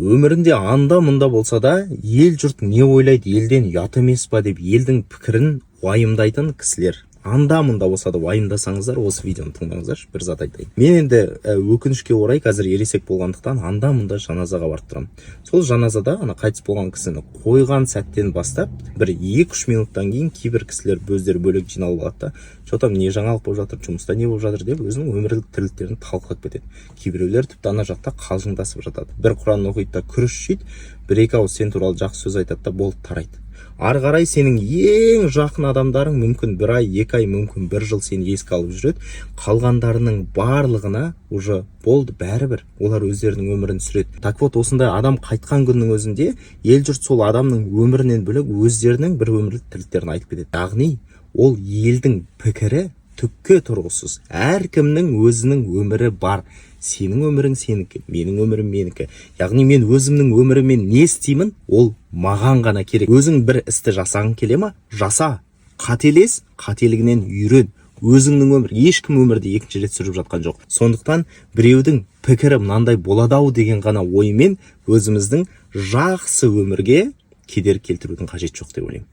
Өмірінде анда-мұнда болса да, ел жұрт не ойлайды, елден ұят емес па деп елдің пікірін уайымдайтын кісілер. Анда-мұнда болса да уайымдасаңыздар, осы видеоны тыңдаңыздар, бір зат айтайын. Мен енді өкінішке орай қазір ересек болғандықтан анда-мұнда жаназаға барып тұрамын. Сол жаназада ана қайтыс болған кісіні қойған сәттен бастап, бір 2-3 минуттан кейін кейбір кісілер өздері бөлек жиналып алады да, что-там не жаңалық болып жатыр, жұмыста не болып жатыр деп өзінің өмірлік тірліктерін талқылап кетеді. Кейбіреулер тіпті ана жақта қалжыңдасып жатады. Бір Құран оқиды да күріш жейді, бір-екі ауыз сен туралы жақсы сөз айтады да болды, тарайды. Ары қарай сенің ең жақын адамдарың мүмкін 1 ай, 2 ай, мүмкін 1 жыл сені еске алып жүреді. Қалғандарының барлығына уже болды, бәрібір. Олар өздерінің өмірін сүреді. Так вот, осындай адам қайтқан күннің өзінде ел жұрт сол адамның өмірінен бөлек өздерінің бір өмірлік тірліктерін айтып кетеді. Яғни ол елдің пікірі түкке тұрғысыз. Әркімнің өзінің өмірі бар. Сенің өмірің сенікі, менің өмірім менікі. Яғни мен өзімнің өміріммен не істеймін, ол маған ғана керек. Өзің бір істі жасағың келе ма? Жаса. Қателес, қателігінен үйрен. Өзіңнің өмір, ешкім өмірде екінші рет сүріп жатқан жоқ. Сондықтан біреудің пікірі мынандай болады-ау деген ғана оймен өзіміздің жақсы өмірге кедергі келтірудің қажеті жоқ деп ойлаймын.